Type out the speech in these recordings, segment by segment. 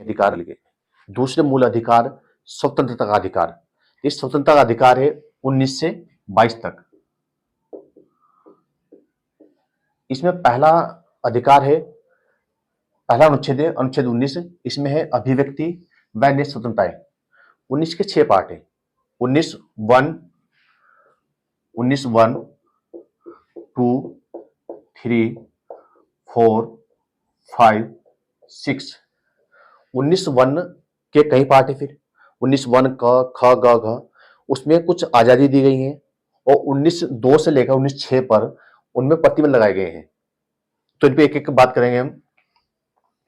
अधिकार लिए। दूसरे मूल अधिकार स्वतंत्रता का अधिकार। इस स्वतंत्रता का अधिकार है 19 से 22 तक। इसमें पहला अधिकार है, पहला अनुच्छेद है अनुच्छेद 19। इसमें है अभिव्यक्ति व अन्य स्वतंत्रताएं। 19 के 6 पार्ट है। 19(1), 19(1), 2, 3, 4, 5, 6। 19(1) के कई पार्ट है। फिर 19(1) क, ख, ग, घ, उसमें कुछ आजादी दी गई है। और 19(2) से लेकर 19(6) पर उनमें प्रतिबंध लगाए गए हैं। तो इन पे एक एक बात करेंगे हम।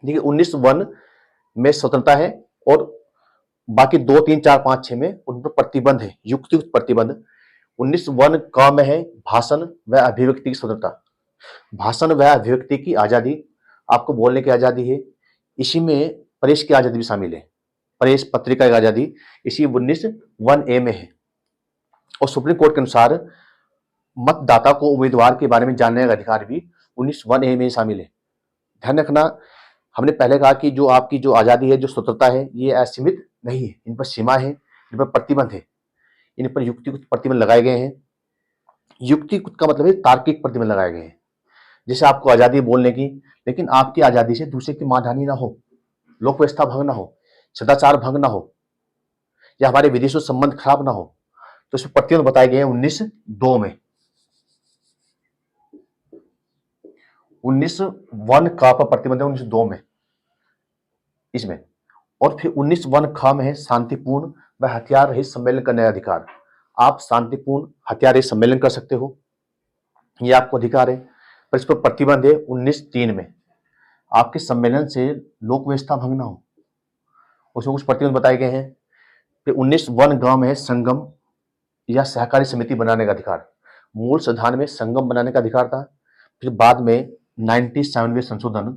देखिए 19(1) में स्वतंत्रता है और बाकी 2, 3, 4, 5, 6 में उन पर प्रतिबंध है, युक्तियुक्त प्रतिबंध। 19(1) क में है भाषण व अभिव्यक्ति की स्वतंत्रता। भाषण व अभिव्यक्ति की आजादी, आपको बोलने की आजादी है। इसी में प्रेस की आजादी भी शामिल है, प्रेस पत्रिका की आजादी इसी 19(1) में है। और सुप्रीम कोर्ट के अनुसार मतदाता को उम्मीदवार के बारे में जानने का अधिकार भी 19(1) में शामिल है। ध्यान रखना, हमने पहले कहा कि जो आपकी जो आजादी है, जो स्वतंत्रता है, ये असीमित नहीं है, इन पर सीमा है, इन पर प्रतिबंध है, इन पर युक्तियुक्त प्रतिबंध लगाए गए हैं। युक्तियुक्त का मतलब है तार्किक प्रतिबंध लगाए गए हैं। जैसे आपको आजादी बोलने की, लेकिन आपकी आजादी से दूसरे की मानहानि ना हो, लोक व्यवस्था भंग ना हो, सदाचार भंग ना हो, या हमारे विदेशों संबंध खराब ना हो, तो इसमें प्रतिबंध बताए गए हैं 19(2) में। 19(1) का पर प्रतिबंध है 19(2) में इसमें। और फिर 19(1) ख में है शांतिपूर्ण व हथियार रहित सम्मेलन करने का अधिकार। आप शांतिपूर्ण हथियार रहित सम्मेलन कर सकते हो, यह आपको अधिकार है। पर इस पर प्रतिबंध है 19(3) में, आपके सम्मेलन से लोक व्यवस्था भंग ना हो, उसमें कुछ प्रतिबंध बताए गए हैं। फिर 19(1) ग में है संगम या सहकारी समिति बनाने का अधिकार। मूल संविधान में संगम बनाने का अधिकार था, फिर बाद में 97वें संशोधन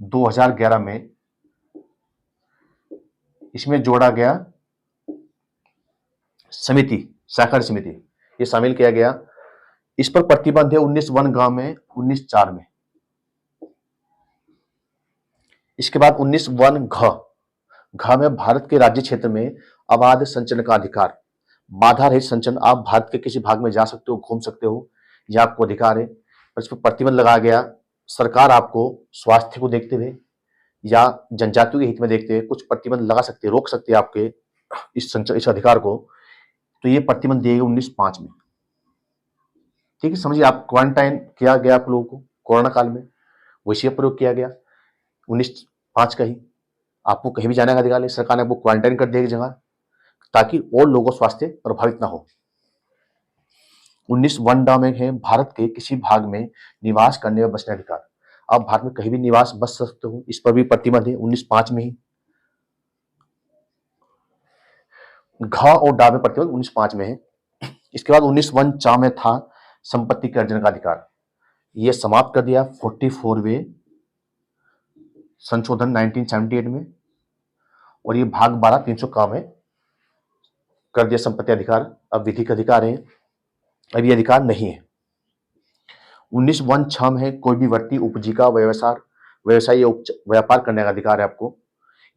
2011 में इसमें जोड़ा गया समिति, सहकारी समिति, ये शामिल किया गया। इस पर प्रतिबंध है 19(1) ग में 19(4) में। इसके बाद 19(1) घ में भारत के राज्य क्षेत्र में अबाध संचरण का अधिकार। बाधा रहित संचरण, आप भारत के किसी भाग में जा सकते हो, घूम सकते हो, यह आपको अधिकार है। और इस पर प्रतिबंध लगाया गया। सरकार आपको स्वास्थ्य को देखते हुए या जनजातियों के हित में देखते हुए कुछ प्रतिबंध लगा सकती है, रोक सकती है आपके इस अधिकार को। तो ये प्रतिबंध दिए गए 19(5) में। ठीक है, समझिए, आप क्वारंटाइन किया गया आप लोगों को कोरोना काल में, वैसे प्रयोग किया गया 19(5) का ही। आपको कहीं भी जाने का अधिकार नहीं, सरकार ने आपको क्वारंटाइन कर दिया एक जगह, ताकि और लोगों का स्वास्थ्य प्रभावित ना हो। 19(1) ड में है भारत के किसी भाग में निवास करने व बसने का अधिकार। आप भारत में कहीं भी निवास बस सकते हो, इस पर भी प्रतिबंध है 19(5) में ही। घ और डा में प्रतिबंध 19(5) में है। इसके बाद 19(1) च में था संपत्ति के अर्जन का अधिकार, यह समाप्त कर दिया 44वें संशोधन 1978 में। और ये भाग 12 300 का में कर दिया संपत्ति अधिकार। अब विधिक अधिकार है, अब ये अधिकार नहीं है। 19(1) छ में है कोई भी व्यक्ति उपजीविका व्यवसाय या व्यापार करने का अधिकार है आपको,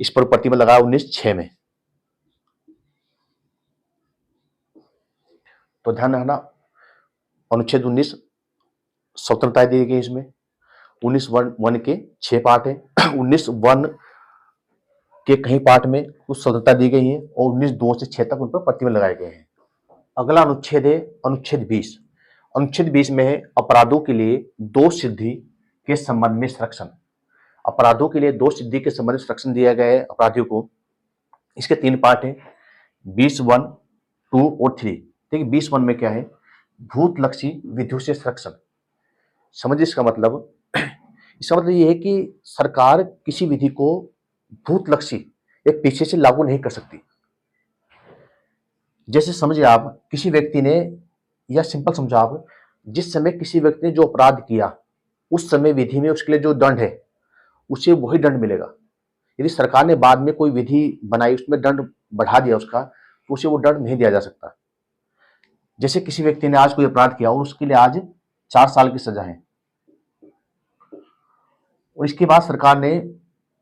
इस पर प्रतिबंध लगा 19(6) में। तो ध्यान रखना, अनुच्छेद 19 स्वतंत्रताएं दी गई इसमें। 19(1) के 6 पार्ट है। 19(1) के कई पार्ट में कुछ स्वतंत्रता दी गई है और 19(2) से 6 तक उन पर प्रतिबंध लगाए गए हैं। अगला अनुच्छेद है अनुच्छेद 20। अनुच्छेद 20 में है अपराधों के लिए दोष सिद्धि के संबंध में संरक्षण। अपराधों के लिए दोष सिद्धि के संबंध में संरक्षण दिया गया है अपराधियों को। इसके 3 पार्ट है, 20(1), 2 और 3। देखिए 20(1) में क्या है, भूतलक्षी विधियों से संरक्षण। समझिए इसका मतलब, इसका मतलब ये है कि सरकार किसी विधि को भूतलक्षी एक पीछे से लागू नहीं कर सकती। जैसे समझिए आप, किसी व्यक्ति ने, या सिंपल समझो आप, जिस समय किसी व्यक्ति ने जो अपराध किया उस समय विधि में उसके लिए जो दंड है उसे वही दंड मिलेगा। यदि सरकार ने बाद में कोई विधि बनाई, उसमें दंड बढ़ा दिया उसका, तो उसे वो दंड नहीं दिया जा सकता। जैसे किसी व्यक्ति ने आज कोई अपराध किया और उसके लिए आज 4 साल की सजा है, और इसके बाद सरकार ने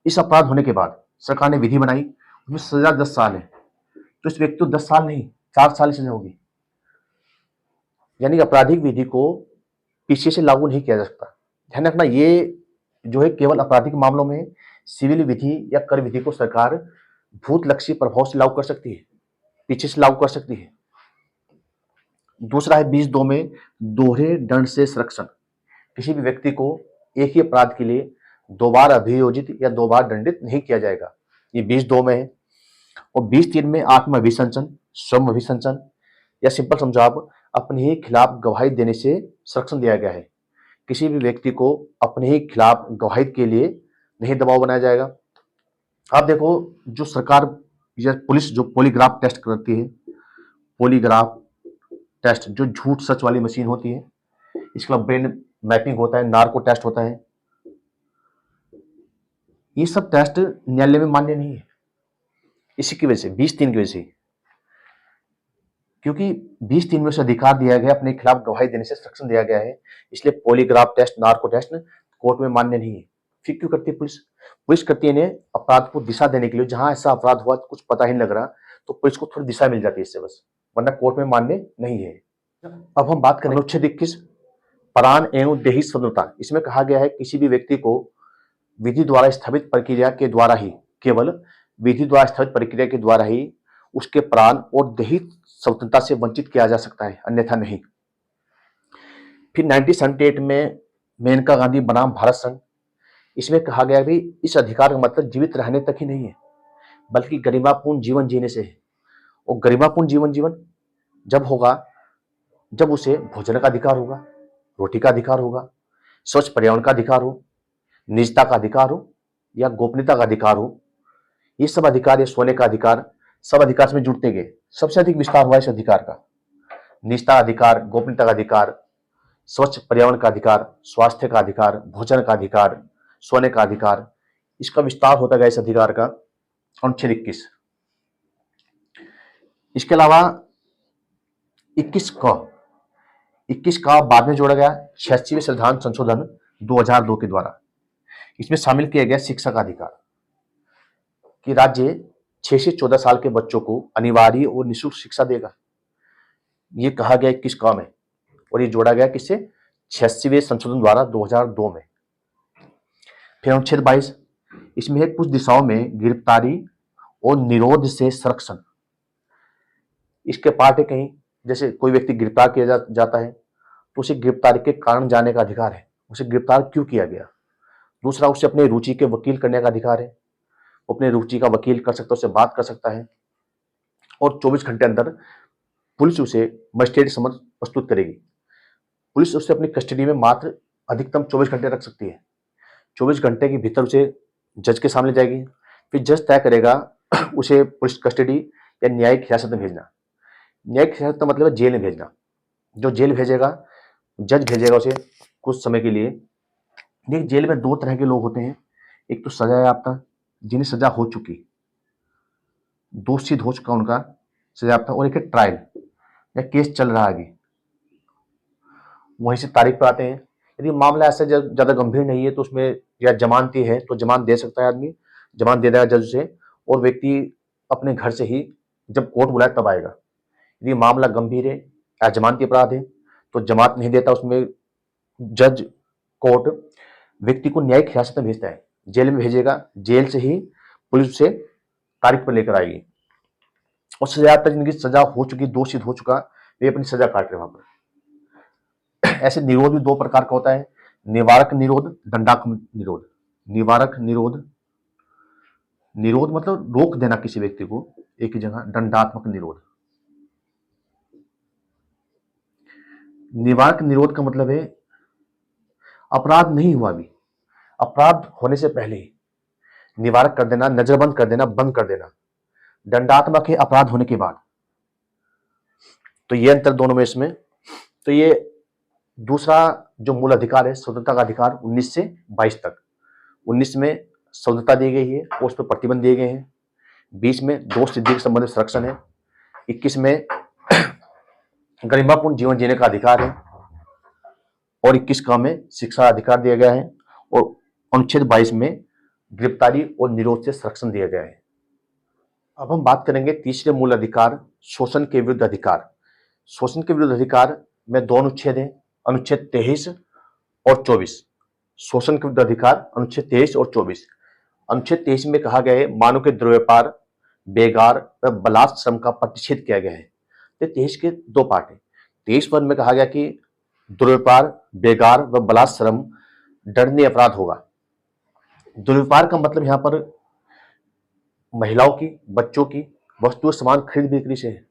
इस अपराध होने के बाद सरकार ने विधि बनाई, उसमें सजा 10 साल है, तो इस व्यक्ति को 10 साल नहीं 4 साल की सजा होगी। यानी आपराधिक विधि को पीछे से लागू नहीं किया जा सकता। ध्यान रखना, ये जो है केवल आपराधिक मामलों में सिविल विधि या कर विधि को सरकार भूतलक्षी प्रभाव से लागू कर सकती है, पीछे से लागू कर सकती है। दूसरा है 20(2) में दोहरे दंड से संरक्षण। किसी भी व्यक्ति को एक ही अपराध के लिए 2 बार अभियोजित या 2 बार दंडित नहीं किया जाएगा, ये 20(2) में है। और 20(3) में आत्म अभिशंसन, स्वयं अभिशंसन या सिंपल समझो आप अपने ही खिलाफ गवाही देने से संरक्षण दिया गया है। किसी भी व्यक्ति को अपने ही खिलाफ गवाही के लिए नहीं दबाव बनाया जाएगा। आप देखो, जो सरकार या पुलिस जो पॉलीग्राफ टेस्ट करती है, पॉलीग्राफ टेस्ट जो झूठ सच वाली मशीन होती है, इसके अलावा ब्रेन मैपिंग होता है, नार्को टेस्ट होता है, ये सब टेस्ट न्यायालय में मान्य नहीं है। इसी की वजह से 20(3) की वजह से, क्योंकि 20(3) में उसे अधिकार दिया गया, अपने खिलाफ गवाही देने से संरक्षण दिया गया है, इसलिए polygraph test, narco test court में मान्य नहीं है। फिर क्यों करती है पुलिस? पुलिस करती है इन्हें अपराध को दिशा देने के लिए। जहां ऐसा अपराध हुआ कुछ पता ही नहीं लग रहा, तो पुलिस को थोड़ी दिशा मिल जाती है इससे बस, वरना कोर्ट में मान्य नहीं है। अब हम बात करें अनुच्छेद 21 प्राण एवं देही स्वतंत्रता। इसमें कहा गया है किसी भी व्यक्ति को विधि द्वारा स्थापित प्रक्रिया के द्वारा ही, केवल विधि द्वारा स्थापित प्रक्रिया के द्वारा ही उसके प्राण और देही स्वतंत्रता से वंचित किया जा सकता है, अन्यथा नहीं। फिर 1978 में मेनका गांधी बनाम भारत संघ, इसमें कहा गया भी इस अधिकार का मतलब जीवित रहने तक ही नहीं है, बल्कि गरिमापूर्ण जीवन जीने से है। और गरिमापूर्ण जीवन जब होगा जब उसे भोजन का अधिकार होगा, रोटी का अधिकार होगा, स्वच्छ पर्यावरण का अधिकार हो, निजता का अधिकार हो या गोपनीयता का अधिकार हो। ये सब अधिकार, ये सोने का अधिकार, सब अधिकार में जुड़ते गए। सबसे अधिक विस्तार हुआ इस अधिकार का। निजता अधिकार, गोपनीयता का अधिकार, स्वच्छ पर्यावरण का अधिकार, स्वास्थ्य का अधिकार, भोजन का अधिकार, सोने का अधिकार, इसका विस्तार होता गया इस अधिकार का। अनुच्छेद 21। इसके अलावा 21 का बाद में जोड़ा गया 86वें संविधान संशोधन 2002 के द्वारा। इसमें शामिल किया गया शिक्षा का अधिकार कि राज्य 6 से 14 साल के बच्चों को अनिवार्य और निःशुल्क शिक्षा देगा। ये कहा गया 21 का में, और ये जोड़ा गया किससे? 86वें संशोधन द्वारा 2002 में। फिर अनुच्छेद 22, इसमें है कुछ दिशाओं में गिरफ्तारी और निरोध से संरक्षण। इसके पार्ट है कहीं, जैसे कोई व्यक्ति गिरफ्तार किया जाता है तो उसे गिरफ्तारी के कारण जानने का अधिकार है, उसे गिरफ्तार क्यों किया गया। दूसरा, उसे अपने रुचि के वकील करने का अधिकार है, वो अपने रुचि का वकील कर सकता है, उससे बात कर सकता है। और 24 घंटे अंदर पुलिस उसे मजिस्ट्रेट समक्ष प्रस्तुत करेगी। पुलिस उसे अपनी कस्टडी में मात्र अधिकतम 24 घंटे रख सकती है। 24 घंटे के भीतर उसे जज के सामने जाएगी, फिर जज तय करेगा उसे पुलिस कस्टडी या न्यायिक हिरासत में भेजना। न्यायिक हिरासत का मतलब है जेल में भेजना। जो जेल भेजेगा, जज भेजेगा उसे कुछ समय के लिए। देखिए, जेल में 2 तरह के लोग होते हैं, एक तो सजायाफ्ता, जिन्हें सजा हो चुकी, दोष सिद्ध हो चुका उनका सजायाफ्ता, और एक है ट्रायल या केस चल रहा है आगे, वहीं से तारीख पर आते हैं। यदि मामला ऐसा ज्यादा गंभीर नहीं है तो उसमें या जमानती है तो जमानत दे सकता है आदमी, जमानत दे देगा जज से, और व्यक्ति अपने घर से ही जब कोर्ट बुलाए तब आएगा। यदि मामला गंभीर है या जमानती अपराध है तो जमानत नहीं देता, उसमें जज कोर्ट व्यक्ति को न्यायिक हिरासत में भेजता है, जेल में भेजेगा, जेल से ही पुलिस से तारीख पर लेकर आएगी। और सजा तक जिनकी सजा हो चुकी, दोषी हो चुका, वे अपनी सजा काट रहे वहां पर। ऐसे निरोध भी 2 प्रकार का होता है, निवारक निरोध, दंडात्मक निरोध। निवारक निरोध मतलब रोक देना किसी व्यक्ति को एक ही जगह। दंडात्मक निरोध, निवारक निरोध का मतलब है अपराध नहीं हुआ अभी, अपराध होने से पहले ही निवारक कर देना, नजरबंद कर देना, बंद कर देना। दंडात्मक है अपराध होने के बाद। तो ये अंतर दोनों में इसमें। तो ये दूसरा जो मूल अधिकार है, स्वतंत्रता का अधिकार, 19 से 22 तक। 19 में स्वतंत्रता दी गई है और उस पर प्रतिबंध दिए गए हैं। 20 में दोष सिद्धि के संबंधित संरक्षण है। 21 में गरिमापूर्ण जीवन जीने का अधिकार है, और 21 का में शिक्षा अधिकार दिया गया है। और अनुच्छेद 22 में गिरफ्तारी और निरोध से संरक्षण दिया गया है। अब हम बात करेंगे तीसरे मूल अधिकार, शोषण के विरुद्ध अधिकार। शोषण के विरुद्ध अधिकार में दो अनुच्छेद हैं, अनुच्छेद 23 और 24। शोषण के विरुद्ध अधिकार अनुच्छेद 23 और 24। अनुच्छेद 23 में कहा गया है मानव के दुर्व्यापार, बेगार व बलात्कार श्रम का प्रतिषेध किया गया है। तो 23 के दो पार्ट है। 23 पद में कहा गया कि दुर्व्यापार, बेगार व बलात्कार श्रम दंडनीय अपराध होगा। दुर्व्यापार का मतलब यहाँ पर महिलाओं की, बच्चों की वस्तु सामान खरीद बिक्री से है।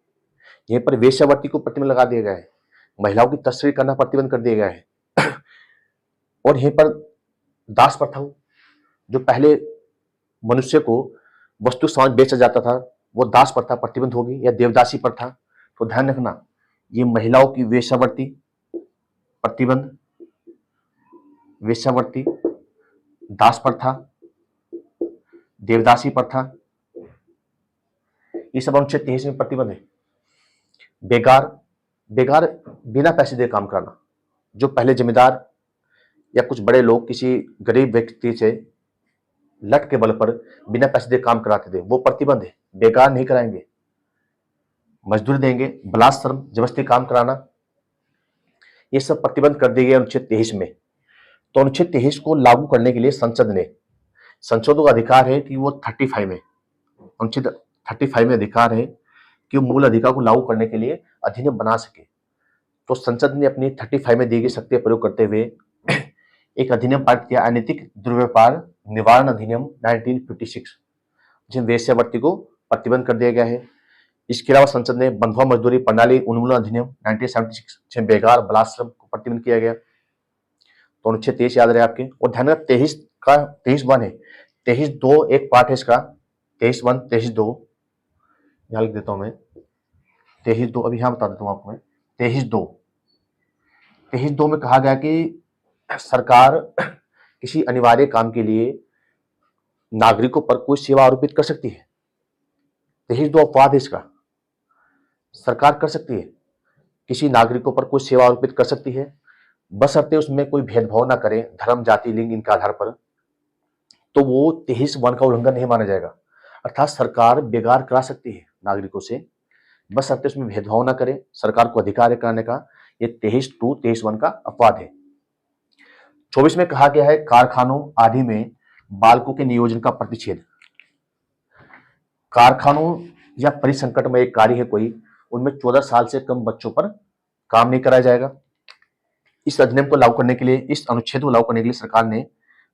यहीं पर वेश्यावृत्ति को प्रतिबंध लगा दिया गया है, महिलाओं की तस्करी करना प्रतिबंध कर दिया गया है। और यहीं पर दास प्रथा, जो पहले मनुष्य को वस्तु सामान बेचा जाता था, वो दास प्रथा प्रतिबंध होगी, या देवदासी प्रथा। तो ध्यान रखना, ये महिलाओं की वेश्यावृत्ति प्रतिबंध, वेश्यावृत्ति, दास प्रथा, देवदासी प्रथा, ये सब अनुच्छेद 23 में प्रतिबंध है। बेगार, बेगार बिना पैसे दे काम करना, जो पहले जमींदार या कुछ बड़े लोग किसी गरीब व्यक्ति से लट के बल पर बिना पैसे दे काम कराते थे, वो प्रतिबंध है, बेगार नहीं कराएंगे, मजदूरी देंगे। बलात्कार श्रम, जबरदस्ती काम कराना, ये सब प्रतिबंध कर दिए गए अनुच्छेद 23 में। तो अनुच्छेद 23 को लागू करने के लिए संसद ने, संसदों का अधिकार है कि वो 35 में, अनुच्छेद 35 में अधिकार है कि वो मूल अधिकार को लागू करने के लिए अधिनियम बना सके। तो संसद ने अपनी 35 में दी गई शक्ति प्रयोग करते हुए एक अधिनियम पारित किया, अनैतिक दुर्व्यापार निवारण अधिनियम 1956, जिसमें वेश्यावृत्ति को प्रतिबंध कर दिया गया है। इसके अलावा संसद ने बंधुआ मजदूरी प्रणाली उन्मूलन अधिनियम 1976, जिसमें बेगार बलात्कार श्रम को प्रतिबंध किया गया। तो अनुच्छेद 23 याद रहे आपके। और ध्यान रखना 23 का 23(1) है, 23(2) एक पार्ट है इसका, 23(1), 23(2) यहाँ लिख देता हूं मैं, 23(2) अभी यहाँ बता देता हूँ आपको मैं। 23(2) में कहा गया कि सरकार किसी अनिवार्य काम के लिए नागरिकों पर कोई सेवा आरोपित कर सकती है। 23(2) अपवाद है इसका, सरकार कर सकती है, किसी नागरिकों पर कोई सेवा आरोपित कर सकती है, बशर्ते उसमें कोई भेदभाव ना करे, धर्म, जाति, लिंग इनके आधार पर, तो वो 23(1) का उल्लंघन नहीं माना जाएगा। अर्थात सरकार बेगार करा सकती है नागरिकों से, बशर्ते उसमें भेदभाव ना करे, सरकार को अधिकार है कराने का। ये 23(1) का अपवाद है। 24 में कहा गया है कारखानों आदि में बालकों के नियोजन का प्रतिषेध। कारखानों या परिसंकट में एक कार्य है कोई, उनमें 14 साल से कम बच्चों पर काम नहीं कराया जाएगा। इस अधिनियम को लागू करने के लिए, इस अनुच्छेद को लागू करने के लिए सरकार ने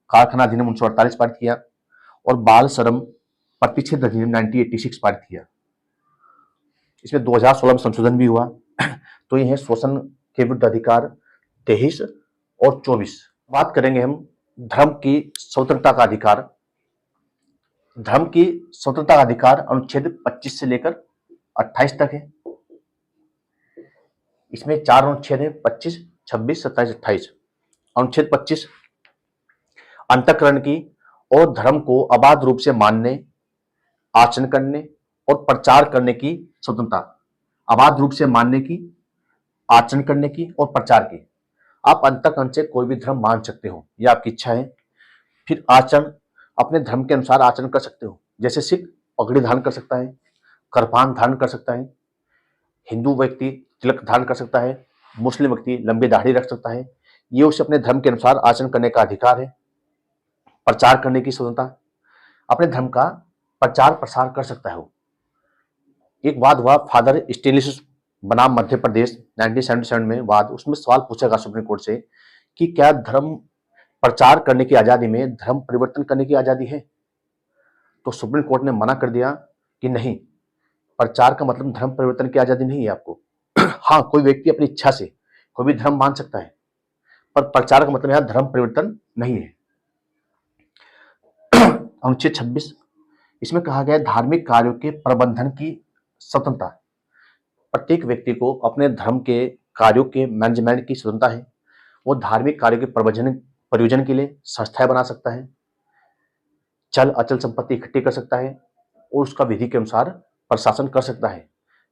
कारखाना अधिनियम 1948 पारित किया और बाल श्रम प्रतिषेध अधिनियम 1986 पारित किया। इसमें 2016 में संशोधन भी हुआ। तो ये है शोषण के विरुद्ध अधिकार 23 और 24। बात करेंगे हम धर्म की स्वतंत्रता का अधिकार। धर्म की स्वतंत्रता का अधिकार अनुच्छेद 25 से लेकर 28 तक है। इसमें 4 अनुच्छेद है, 25, 26, 27, 28। अनुच्छेद 25, अंतःकरण की और धर्म को अबाध रूप से मानने, आचरण करने और प्रचार करने की स्वतंत्रता। अबाध रूप से मानने की, आचरण करने की और प्रचार की। आप अंतःकरण से कोई भी धर्म मान सकते हो, यह आपकी इच्छा है। फिर आचरण, अपने धर्म के अनुसार आचरण कर सकते हो। जैसे सिख पगड़ी धारण कर सकता है, कृपान धारण कर सकता है, हिंदू व्यक्ति तिलक धारण कर सकता है, मुस्लिम व्यक्ति लंबी दाढ़ी रख सकता है। ये उसे अपने धर्म के अनुसार आचरण करने का अधिकार है। प्रचार करने की स्वतंत्रता, अपने धर्म का प्रचार प्रसार कर सकता है वो। एक वाद हुआ फादर स्टेनलिस बनाम मध्य प्रदेश 1977 में वाद, उसमें सवाल पूछा गया सुप्रीम कोर्ट से कि क्या धर्म प्रचार करने की आजादी में धर्म परिवर्तन करने की आजादी है? तो सुप्रीम कोर्ट ने मना कर दिया कि नहीं, प्रचार का मतलब धर्म परिवर्तन की आजादी नहीं है आपको। हाँ, कोई व्यक्ति अपनी इच्छा से कोई भी धर्म मान सकता है, पर प्रचार का मतलब यहां धर्म परिवर्तन नहीं है। अनुच्छेद 26, इसमें कहा गया धार्मिक कार्यों के प्रबंधन की स्वतंत्रता। प्रत्येक व्यक्ति को अपने धर्म के कार्यों के मैनेजमेंट की स्वतंत्रता है। वो धार्मिक कार्यों के प्रयोजन के लिए संस्थाएं बना सकता है, चल अचल संपत्ति इकट्ठी कर सकता है और उसका विधि के अनुसार प्रशासन कर सकता है।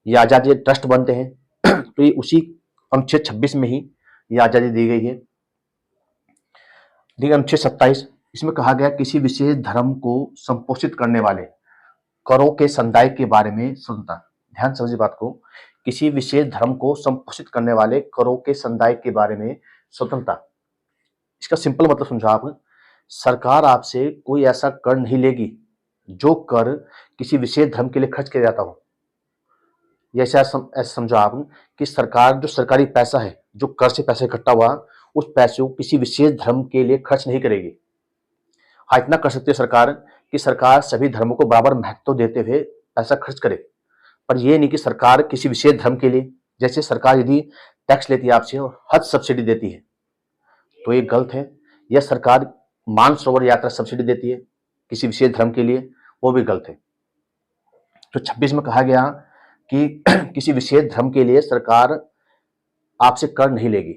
ये आजादी ट्रस्ट बनते हैं। तो ये उसी अनुच्छेद 26 में ही ये आजादी दी गई है। देखिए अनुच्छेद 27, इसमें कहा गया किसी विशेष धर्म को संपोषित करने वाले करों के समुदाय के बारे में स्वतंत्रता। ध्यान से समझिए बात को, किसी विशेष धर्म को संपोषित करने वाले करों के समुदाय के बारे में स्वतंत्रता। इसका सिंपल मतलब समझो आप, सरकार आपसे कोई ऐसा कर नहीं लेगी जो कर किसी विशेष धर्म के लिए खर्च किया जाता हो। ऐसा समझो आप कि सरकार जो सरकारी पैसा है, जो कर से पैसे इकट्ठा हुआ, उस पैसे को किसी विशेष धर्म के लिए खर्च नहीं करेगी। हाँ, इतना कर सकती है सरकार कि सरकार सभी धर्मों को बराबर महत्व देते हुए पैसा खर्च करे, पर यह नहीं कि सरकार किसी विशेष धर्म के लिए, जैसे सरकार यदि टैक्स लेती है आपसे और हज सब्सिडी देती है तो ये गलत है, या सरकार मानसरोवर यात्रा सब्सिडी देती है किसी विशेष धर्म के लिए, वो भी गलत है। तो 26 में कहा गया कि किसी विशेष धर्म के लिए सरकार आपसे कर नहीं लेगी।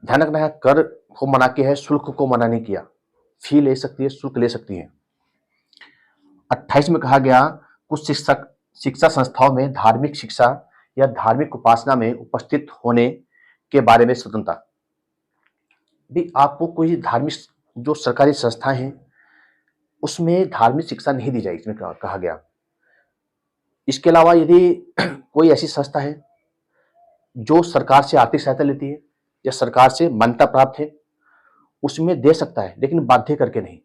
ध्यान रखना है, कर को मना किया है, शुल्क को मना नहीं किया। फी ले सकती है, शुल्क ले सकती है। 28 में कहा गया कुछ शिक्षा संस्थाओं में धार्मिक शिक्षा या धार्मिक उपासना में उपस्थित होने के बारे में स्वतंत्रता। भी आपको कोई धार्मिक जो सरकारी संस्थाएं हैं उसमें धार्मिक शिक्षा नहीं दी जाएगी, इसमें कहा गया। इसके अलावा यदि कोई ऐसी संस्था है जो सरकार से आर्थिक सहायता लेती है या सरकार से मान्यता प्राप्त है, उसमें दे सकता है, लेकिन बाध्य करके नहीं।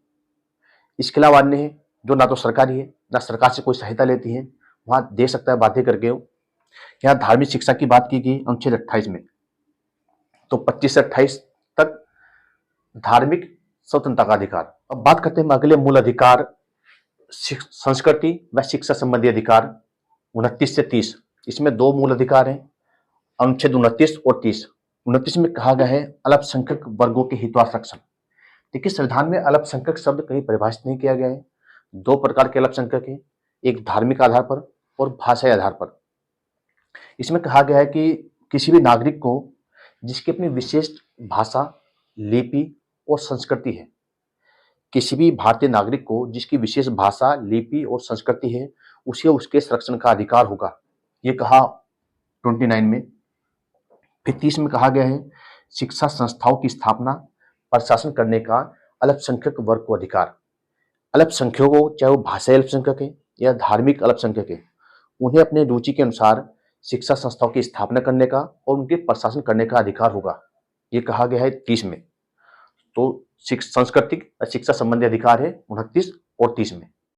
इसके अलावा अन्य है जो ना तो सरकारी है ना सरकार से कोई सहायता लेती है, वहां दे सकता है बाध्य करके। यहाँ धार्मिक शिक्षा की बात की गई अनुच्छेद 28 में। तो 25 से 28 तक धार्मिक स्वतंत्रता का अधिकार। अब बात करते हैं अगले मूल अधिकार, संस्कृति व शिक्षा संबंधी अधिकार 29 से 30। इसमें दो मूल अधिकार हैं, अनुच्छेद 29 और 30। 29 में कहा गया है अल्पसंख्यक वर्गों के हितोत्तरक्षण। देखिए, संविधान में अल्पसंख्यक शब्द कहीं परिभाषित नहीं किया गया है। दो प्रकार के अल्पसंख्यक हैं, एक धार्मिक आधार पर और भाषाई आधार पर। इसमें कहा गया है कि किसी भी नागरिक को जिसकी अपनी विशेष भाषा, लिपि और संस्कृति है, किसी भी भारतीय नागरिक को जिसकी विशेष भाषा, लिपि और संस्कृति है, उसे उसके संरक्षण का अधिकार होगा, ये कहा 29 में। फिर 30 में कहा गया है शिक्षा संस्थाओं की स्थापना, प्रशासन करने का अल्पसंख्यक वर्ग को अधिकार। अल्पसंख्यकों, चाहे वो भाषाई अल्पसंख्यक है या धार्मिक अल्पसंख्यक है, उन्हें अपने रुचि के अनुसार शिक्षा संस्थाओं की स्थापना करने का और उनके प्रशासन करने का अधिकार होगा, ये कहा गया है 30 में। तो सांस्कृतिक शिक्षा संबंधी अधिकार है 29 और 30 में।